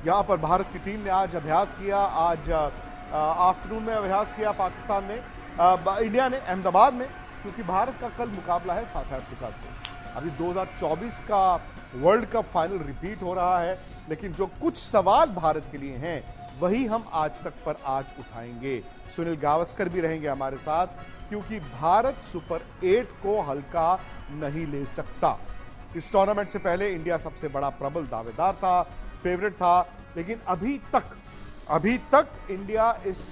यहाँ पर भारत की टीम ने आज अभ्यास किया। आज आफ्टरनून में अभ्यास किया पाकिस्तान ने, इंडिया ने अहमदाबाद में, क्योंकि भारत का कल मुकाबला है साउथ अफ्रीका से। अभी 2024 का वर्ल्ड कप फाइनल रिपीट हो रहा है, लेकिन जो कुछ सवाल भारत के लिए हैं वही हम आज तक पर आज उठाएंगे। सुनील गावस्कर भी रहेंगे हमारे साथ, क्योंकि भारत सुपर 8 को हल्का नहीं ले सकता। इस टूर्नामेंट से पहले इंडिया सबसे बड़ा प्रबल दावेदार था, फेवरेट था, लेकिन अभी तक इंडिया इस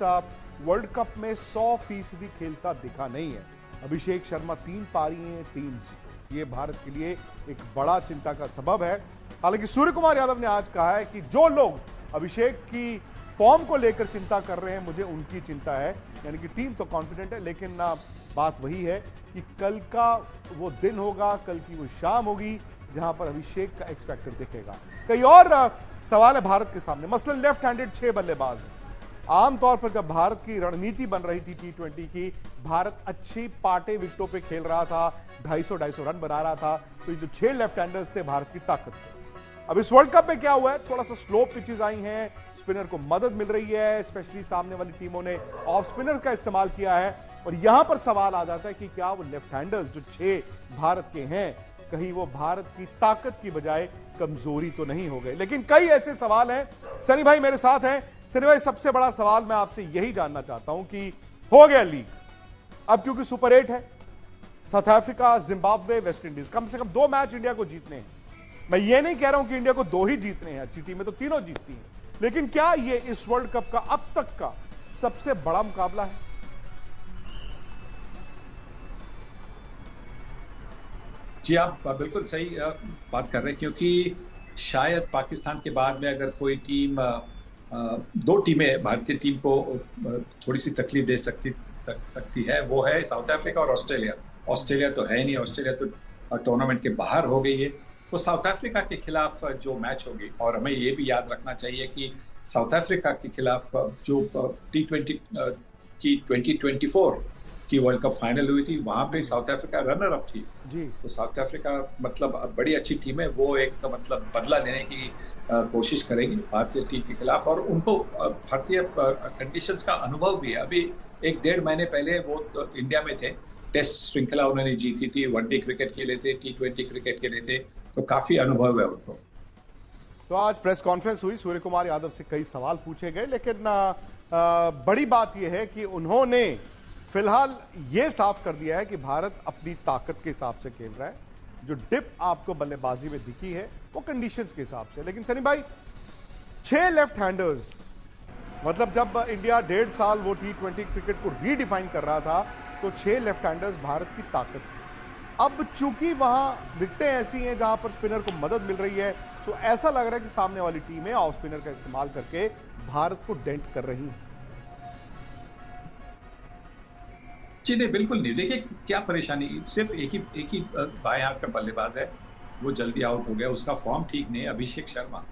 वर्ल्ड कप में 100% खेलता दिखा नहीं है। अभिषेक शर्मा 3 पारी हैं, 3 जीते। ये भारत के लिए एक बड़ा चिंता का सबब है। हालांकि सूर्य कुमार यादव ने आज कहा है कि जो लोग अभिषेक की फॉर्म को लेकर चिंता कर रहे हैं, मुझे उनकी चिंता है। यानी कि टीम तो कॉन्फिडेंट है, लेकिन बात वही है कि कल का वो दिन होगा, कल की वो शाम होगी जहां पर अभिषेक का एक्स फैक्टर दिखेगा। कई और सवाल है भारत के सामने, मसलन लेफ्ट हैंडेड 6 बल्लेबाज हैं। आमतौर पर जब भारत की रणनीति बन रही थी T20 की, भारत अच्छी पाटे विकेटों पे खेल रहा था, 250 रन बना रहा था, तो ये जो 6 लेफ्ट हैंडर्स थे भारत की ताकत थे। अब इस वर्ल्ड कप में क्या हुआ है, थोड़ा सा स्लो पिचेस आई हैं, स्पिनर को मदद मिल रही है, स्पेशली सामने वाली टीमों ने ऑफ स्पिनर्स का इस्तेमाल किया है। और यहां पर सवाल आ जाता है कि क्या वो लेफ्ट हैंडर्स जो 6 भारत के हैं, कहीं वो भारत की ताकत की बजाय कमजोरी तो नहीं हो गए। लेकिन कई ऐसे सवाल हैं। सनी भाई मेरे साथ हैं। सनी भाई, सबसे बड़ा सवाल मैं आपसे यही जानना चाहता हूं कि हो गया लीग अब, क्योंकि सुपर 8 है, South Africa, Zimbabwe, West Indies, कम से कम 2 मैच इंडिया को जीतने हैं। मैं ये नहीं कह रहा हूं कि इंडिया को 2 ही जीतने हैं, अच्छी टीमें तो तीनों जीतती हैं, लेकिन क्या ये इस वर्ल्ड कप का अब तक का सबसे बड़ा मुकाबला है? जी, आप बिल्कुल सही बात कर रहे हैं, क्योंकि शायद पाकिस्तान के बाद में अगर कोई टीम 2 टीमें भारतीय टीम को थोड़ी सी तकलीफ दे सकती है, वो है साउथ अफ्रीका और ऑस्ट्रेलिया। ऑस्ट्रेलिया तो है नहीं, ऑस्ट्रेलिया तो टूर्नामेंट के बाहर हो गई है। तो साउथ अफ्रीका के खिलाफ जो मैच होगी, और हमें ये भी याद रखना चाहिए कि साउथ अफ्रीका के खिलाफ जो T20 की 2024 की वर्ल्ड कप फाइनल हुई थी, वहां पे साउथ अफ्रीका रनर अप थी जी। तो साउथ अफ्रीका मतलब बड़ी अच्छी टीम है, वो एक मतलब बदला लेने की कोशिश करेगी भारतीय टीम के खिलाफ, और उनको भारतीय कंडीशंस का अनुभव भी है। अभी 1-1.5 महीने पहले वो इंडिया में थे, टेस्ट श्रृंखला उन्होंने जीती थी, वनडे क्रिकेट खेले थे, T20 क्रिकेट खेले थे, तो काफी अनुभव है उनको। तो आज प्रेस कॉन्फ्रेंस हुई, सूर्य कुमार यादव से कई सवाल पूछे गए, लेकिन बड़ी बात यह है कि उन्होंने फिलहाल ये साफ कर दिया है कि भारत अपनी ताकत के हिसाब से खेल रहा है। जो डिप आपको बल्लेबाजी में दिखी है वो कंडीशंस के हिसाब से। लेकिन सनी भाई, 6 लेफ्ट हैंडर्स, मतलब जब इंडिया 1.5 साल वो T20 क्रिकेट को रीडिफाइन कर रहा था, तो 6 लेफ्ट हैंडर्स भारत की ताकत थी। अब चूंकि वहां विकेटें ऐसी हैं जहां पर स्पिनर को मदद मिल रही है, तो ऐसा लग रहा है कि सामने वाली टीमें ऑफ स्पिनर का इस्तेमाल करके भारत को डेंट कर रही हैं। जी नहीं, बिल्कुल नहीं। देखिए क्या परेशानी, सिर्फ एक ही बाएं हाथ का बल्लेबाज है, वो जल्दी आउट हो गया, उसका फॉर्म ठीक नहीं है। अभिषेक शर्मा,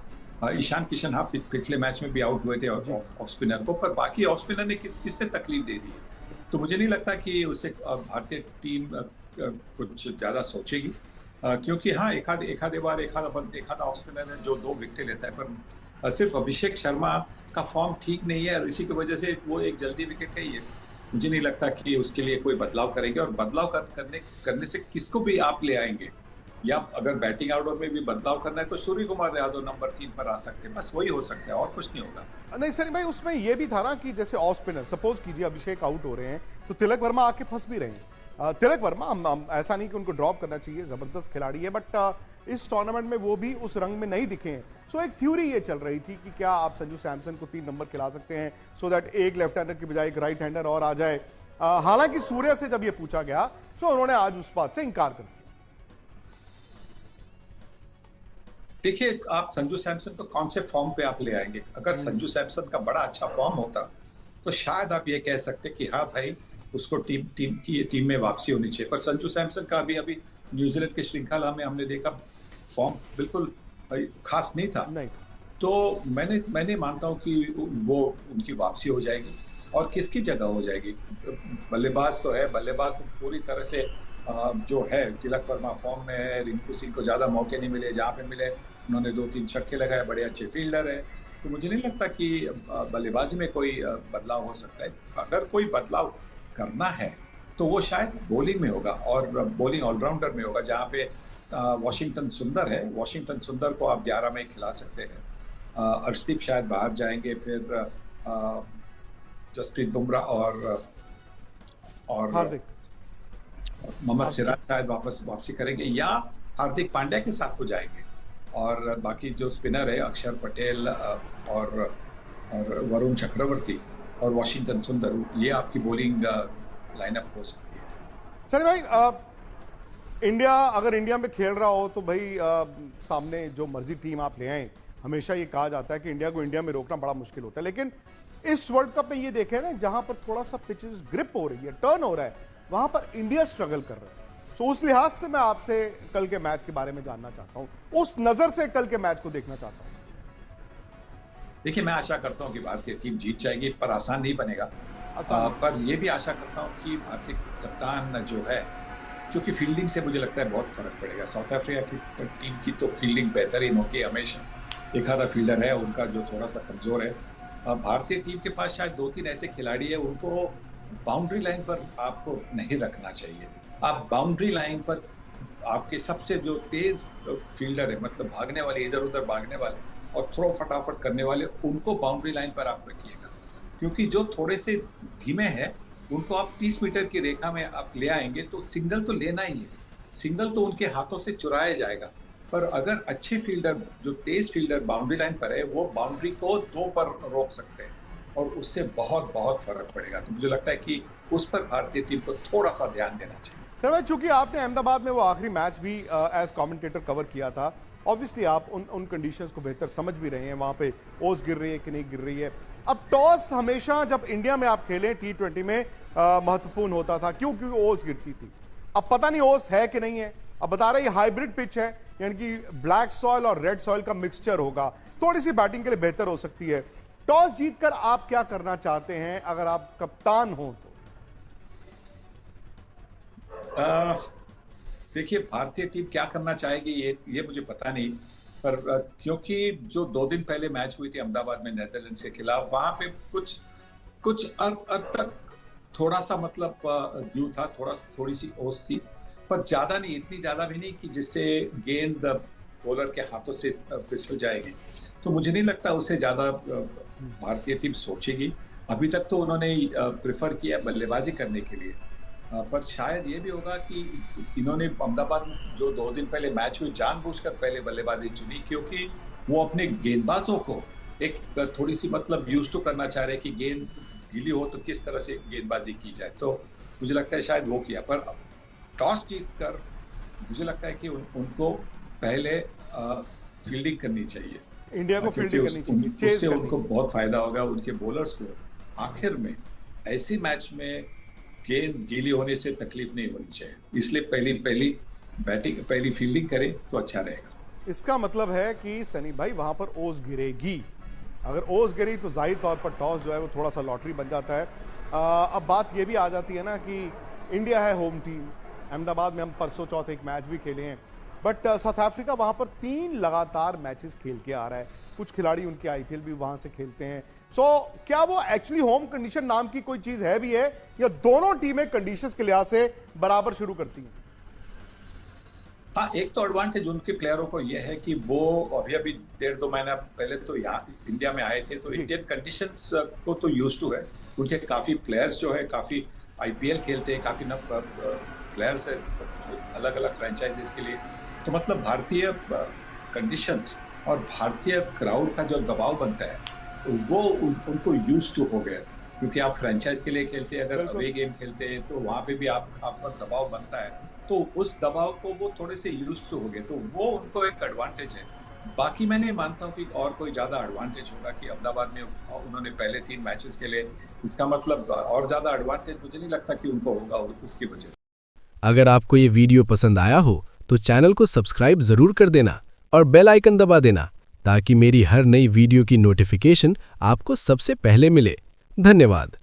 ईशान किशन पिछले मैच में भी आउट हुए थे ऑफ स्पिनर को, पर बाकी ऑफ स्पिनर ने किसने तकलीफ दे दी है। तो मुझे नहीं लगता कि उससे भारतीय टीम कुछ ज्यादा सोचेगी, क्योंकि हाँ, एक आधे बार एक आधा ऑफ स्पिनर है जो 2 विकेटें लेता है, पर सिर्फ अभिषेक शर्मा का फॉर्म ठीक नहीं है, और इसी की वजह से वो एक जल्दी विकेट गई है। मुझे नहीं लगता कि उसके लिए कोई बदलाव करेंगे, और बदलाव करने से किसको भी आप ले आएंगे, या अगर बैटिंग ऑर्डर में भी बदलाव करना है तो सूर्य कुमार यादव नंबर 3 पर आ सकते हैं, बस वही हो सकता है, और कुछ नहीं होगा। नहीं सनी भाई, उसमें यह भी था ना कि जैसे ऑफ स्पिनर, सपोज कीजिए अभिषेक आउट हो रहे हैं, तो तिलक वर्मा आके फंस भी रहे हैं। तिलक वर्मा, हम ऐसा नहीं कि उनको ड्रॉप करना चाहिए, जबरदस्त खिलाड़ी है, बट इस टूर्नामेंट में वो भी उस रंग में नहीं दिखे हैं। सो एक थ्योरी ये चल रही थी कि क्या आप संजू सैमसन को 3 नंबर खिला सकते हैं, सो दैट एक लेफ्ट हैंडर की बजाय एक राइट हैंडर और आ जाए। हालांकि सूर्य से जब ये पूछा गया, तो उन्होंने आज उस बात से इंकार कर दिया। देखिए, आप संजू सैमसन को कौन से फॉर्म पे आप ले आएंगे? अगर संजू सैमसन का बड़ा अच्छा फॉर्म होता, तो शायद आप ये कह सकते कि हाँ भाई, उसको टीम में वापसी होनी चाहिए। पर संजू सैमसन का अभी न्यूजीलैंड की श्रृंखला में हमने देखा, फॉर्म बिल्कुल खास नहीं था। तो मैंने मानता हूँ कि वो उनकी वापसी हो जाएगी, और किसकी जगह हो जाएगी? बल्लेबाज तो है, बल्लेबाज तो पूरी तरह से जो है, तिलक वर्मा फॉर्म में है, रिंकू सिंह को ज्यादा मौके नहीं मिले, जहाँ पे मिले उन्होंने 2-3 छक्के लगाए, बड़े अच्छे फील्डर है। तो मुझे नहीं लगता कि बल्लेबाजी में कोई बदलाव हो सकता है। अगर कोई बदलाव करना है तो वो शायद बॉलिंग में होगा, और बॉलिंग ऑलराउंडर में होगा, जहाँ पे वॉशिंगटन सुंदर है। वॉशिंगटन सुंदर को आप 11 में खिला सकते हैं। अर्शदीप शायद बाहर जाएंगे, फिर जसप्रीत बुमराह और हार्दिक मोहम्मद सिराज शायद वापसी करेंगे, या हार्दिक पांड्या के साथ हो जाएंगे। और बाकी जो स्पिनर है अक्षर पटेल और वरुण चक्रवर्ती और वॉशिंगटन सुंदर, ये आपकी बॉलिंग लाइनअप हो सकती है। सनी भाई, इंडिया अगर इंडिया में खेल रहा हो तो भाई सामने जो मर्जी टीम आप ले आए, हमेशा ये कहा जाता है कि इंडिया को इंडिया में रोकना बड़ा मुश्किल होता है। लेकिन इस वर्ल्ड कप में ये देखें ना, जहां पर थोड़ा सा पिचेस ग्रिप हो रही है, टर्न हो रहा है, वहां पर इंडिया स्ट्रगल कर रहा है। तो उस लिहाज से मैं आपसे कल के मैच के बारे में जानना चाहता हूं, उस नजर से कल के मैच को देखना चाहता हूं। देखिए, मैं आशा करता हूं कि भारतीय टीम जीत जाएगी, पर आसान नहीं बनेगा। पर यह भी आशा करता हूं कि भारतीय कप्तान जो है, क्योंकि फील्डिंग से मुझे लगता है बहुत फर्क पड़ेगा। साउथ अफ्रीका की टीम की तो फील्डिंग बेहतरीन होती है हमेशा, एक आधा फील्डर है उनका जो थोड़ा सा कमजोर है। भारतीय टीम के पास शायद 2-3 ऐसे खिलाड़ी है, उनको बाउंड्री लाइन पर आपको नहीं रखना चाहिए। आप बाउंड्री लाइन पर आपके सबसे जो तेज फील्डर है, मतलब भागने वाले, इधर उधर भागने वाले और थ्रो फटाफट करने वाले, उनको बाउंड्री लाइन पर आप रखिएगा। क्योंकि जो थोड़े से धीमे हैं उनको आप 30 मीटर की रेखा में आप ले आएंगे तो सिंगल तो लेना ही है, सिंगल तो उनके हाथों से चुराया जाएगा। पर अगर अच्छे फील्डर, जो तेज फील्डर बाउंड्री लाइन पर है, वो बाउंड्री को 2 पर रोक सकते हैं और उससे बहुत बहुत फर्क पड़ेगा। तो मुझे लगता है कि उस पर भारतीय टीम को थोड़ा सा ध्यान देना चाहिए। सर भाई, चूंकि आपने अहमदाबाद में वो आखिरी मैच भी एज कमेंटेटर कवर किया था, ऑब्वियसली आप उन कंडीशंस को बेहतर समझ भी रहे हैं, वहां पे ओस गिर रही है कि नहीं गिर रही है। अब टॉस हमेशा जब इंडिया में आप खेलें T20 में महत्वपूर्ण होता था, क्योंकि ओस गिरती थी। अब पता नहीं ओस है कि नहीं है। अब बता रहे हाइब्रिड पिच है, यानी कि ब्लैक सॉइल और रेड सॉइल का मिक्सचर होगा, थोड़ी सी बैटिंग के लिए बेहतर हो सकती है। टॉस जीतकर आप क्या करना चाहते हैं अगर आप कप्तान हो तो? देखिए, भारतीय टीम क्या करना चाहेगी ये मुझे पता नहीं, पर क्योंकि जो 2 दिन पहले मैच हुई थी अहमदाबाद में नीदरलैंड्स के खिलाफ, वहां पे कुछ अर्ध तक थोड़ा सा मतलब ड्यू था, थोड़ी सी ओस थी, पर ज्यादा नहीं, इतनी ज्यादा भी नहीं कि जिससे गेंद बॉलर के हाथों से फिसल जाएगी। तो मुझे नहीं लगता उससे ज्यादा भारतीय टीम सोचेगी। अभी तक तो उन्होंने प्रेफर किया बल्लेबाजी करने के लिए, पर शायद ये भी होगा कि इन्होंने अहमदाबाद में जो 2 दिन पहले मैच हुई, जानबूझकर पहले बल्लेबाजी चुनी, क्योंकि वो अपने गेंदबाजों को एक थोड़ी सी मतलब यूज टू करना चाह रहे कि गेंद गीली हो तो किस तरह से गेंदबाजी की जाए। तो मुझे लगता है शायद वो किया, पर टॉस जीतकर मुझे लगता है कि उनको पहले फील्डिंग करनी चाहिए, इंडिया को फील्डिंग करनी चाहिए, उससे उनको बहुत फायदा होगा। उनके बॉलर्स को आखिर में ऐसे मैच में गेंद गीली होने से तकलीफ नहीं होनी चाहिए, इसलिए पहली फील्डिंग करें तो अच्छा रहेगा। इसका मतलब है कि सनी भाई वहां पर ओस गिरेगी। अगर ओस गिरी तो जाहिर तौर पर टॉस जो है वो थोड़ा सा लॉटरी बन जाता है। अब बात ये भी आ जाती है ना कि इंडिया है होम टीम, अहमदाबाद में हम परसों चौथ एक मैच भी खेले हैं, बट साउथ अफ्रीका वहां पर 3 लगातार मैचेस खेल के आ रहा है। कुछ खिलाड़ी उनके IPL भी वहां से खेलते हैं। सो क्या वो एक्चुअली होम कंडीशन नाम की कोई चीज है भी है, या दोनों टीमें कंडीशंस के लिहाज से बराबर शुरू करती हैं? हाँ, एक तो एडवांटेज उनके प्लेयरों को यह है कि वो अभी 1.5-2 महीना पहले तो यहाँ इंडिया में आए थे, तो इंडियन कंडीशंस को तो यूज टू है। उनके काफी प्लेयर्स जो है काफी IPL खेलते हैं, काफी प्लेयर्स है अलग अलग फ्रेंचाइजीज के लिए। तो मतलब भारतीय कंडीशंस और भारतीय क्राउड का जो दबाव बनता है वो उनको यूज टू हो गया, क्योंकि आप फ्रेंचाइज के लिए खेलते हैं, अगर अवे गेम खेलते हैं तो वहां पे भी आप पर दबाव बनता है, तो उस दबाव को वो थोड़े से यूज टू हो गए, तो वो उनको एक एडवांटेज है। बाकी मैं नहीं मानता हूँ कि और कोई ज्यादा एडवांटेज होगा कि अहमदाबाद में उन्होंने पहले 3 मैचेस खेले, इसका मतलब और ज्यादा एडवांटेज मुझे नहीं लगता कि उनको होगा उसकी वजह से। अगर आपको ये वीडियो पसंद आया हो तो चैनल को सब्सक्राइब जरूर कर देना और बेल आइकन दबा देना, ताकि मेरी हर नई वीडियो की नोटिफिकेशन आपको सबसे पहले मिले। धन्यवाद।